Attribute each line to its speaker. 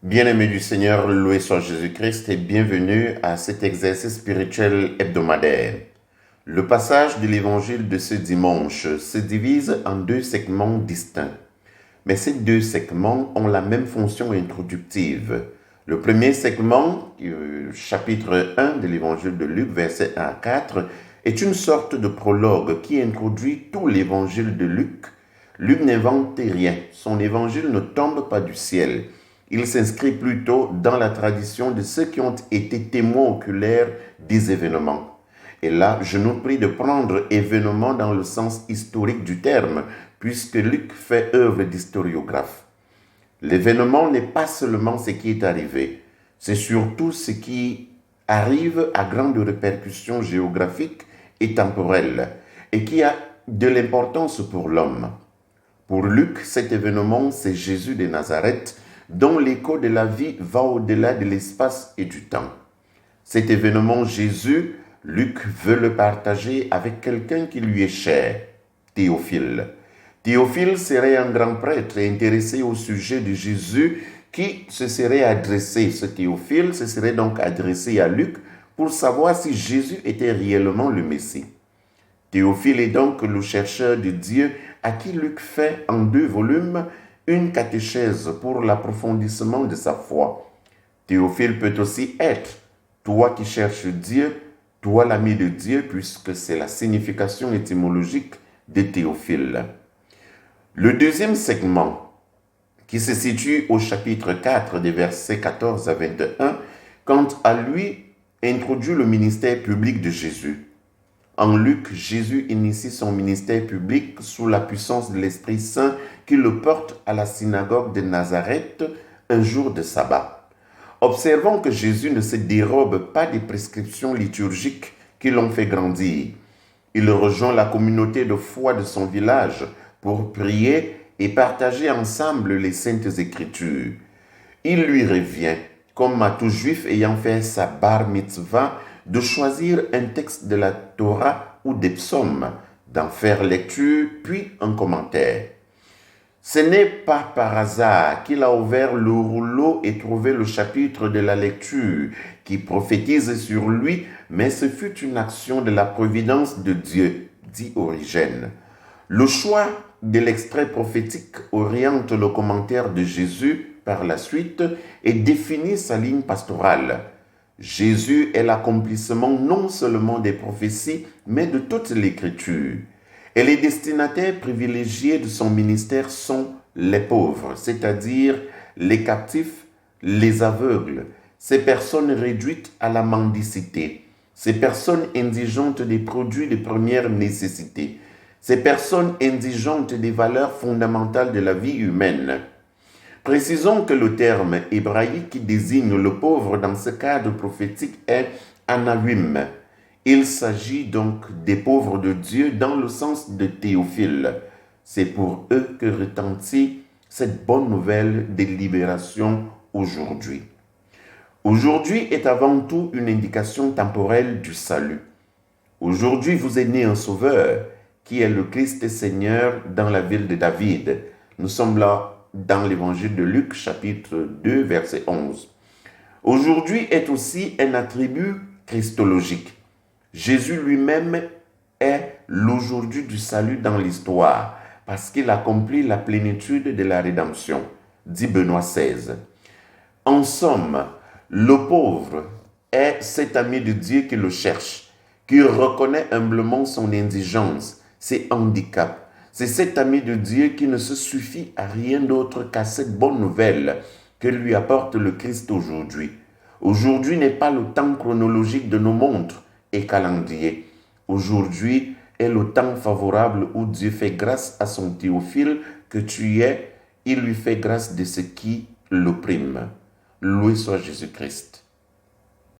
Speaker 1: Bien-aimés du Seigneur, loué soit Jésus-Christ et bienvenue à cet exercice spirituel hebdomadaire. Le passage de l'évangile de ce dimanche se divise en deux segments distincts. Mais ces deux segments ont la même fonction introductive. Le premier segment, chapitre 1 de l'évangile de Luc, versets 1 à 4, est une sorte de prologue qui introduit tout l'évangile de Luc. Luc n'invente rien, son évangile ne tombe pas du ciel. Il s'inscrit plutôt dans la tradition de ceux qui ont été témoins oculaires des événements. Et là, je nous prie de prendre événement dans le sens historique du terme, puisque Luc fait œuvre d'historiographe. L'événement n'est pas seulement ce qui est arrivé, c'est surtout ce qui arrive à grande répercussion géographique et temporelle, et qui a de l'importance pour l'homme. Pour Luc, cet événement, c'est Jésus de Nazareth, dont l'écho de la vie va au-delà de l'espace et du temps. Cet événement, Jésus, Luc veut le partager avec quelqu'un qui lui est cher, Théophile. Théophile serait un grand prêtre intéressé au sujet de Jésus qui se serait adressé. Ce Théophile se serait donc adressé à Luc pour savoir si Jésus était réellement le Messie. Théophile est donc le chercheur de Dieu à qui Luc fait en 2 volumes une catéchèse pour l'approfondissement de sa foi. Théophile peut aussi être toi qui cherches Dieu, toi l'ami de Dieu, puisque c'est la signification étymologique de Théophile. Le deuxième segment, qui se situe au chapitre 4 des versets 14 à 21, quant à lui, introduit le ministère public de Jésus. En Luc, Jésus initie son ministère public sous la puissance de l'Esprit Saint qui le porte à la synagogue de Nazareth un jour de sabbat. Observons que Jésus ne se dérobe pas des prescriptions liturgiques qui l'ont fait grandir. Il rejoint la communauté de foi de son village pour prier et partager ensemble les saintes écritures. Il lui revient, comme à tout juif ayant fait sa bar mitzvah, de choisir un texte de la Torah ou des psaumes, d'en faire lecture, puis un commentaire. Ce n'est pas par hasard qu'il a ouvert le rouleau et trouvé le chapitre de la lecture qui prophétise sur lui, mais ce fut une action de la providence de Dieu, dit Origène. Le choix de l'extrait prophétique oriente le commentaire de Jésus par la suite et définit sa ligne pastorale. Jésus est l'accomplissement non seulement des prophéties, mais de toute l'écriture. Et les destinataires privilégiés de son ministère sont les pauvres, c'est-à-dire les captifs, les aveugles, ces personnes réduites à la mendicité, ces personnes indigentes des produits de première nécessité, ces personnes indigentes des valeurs fondamentales de la vie humaine. Précisons que le terme hébraïque qui désigne le pauvre dans ce cadre prophétique est anawim. Il s'agit donc des pauvres de Dieu dans le sens de Théophile. C'est pour eux que retentit cette bonne nouvelle de libération aujourd'hui. Aujourd'hui est avant tout une indication temporelle du salut. Aujourd'hui vous est né un sauveur qui est le Christ Seigneur dans la ville de David. Nous sommes là dans l'évangile de Luc, chapitre 2, verset 11. Aujourd'hui est aussi un attribut christologique. Jésus lui-même est l'aujourd'hui du salut dans l'histoire, parce qu'il accomplit la plénitude de la rédemption, dit Benoît XVI. En somme, le pauvre est cet ami de Dieu qui le cherche, qui reconnaît humblement son indigence, ses handicaps. C'est cet ami de Dieu qui ne se suffit à rien d'autre qu'à cette bonne nouvelle que lui apporte le Christ aujourd'hui. Aujourd'hui n'est pas le temps chronologique de nos montres et calendriers. Aujourd'hui est le temps favorable où Dieu fait grâce à son Théophile que tu es. Il lui fait grâce de ce qui l'opprime. Loué soit Jésus-Christ.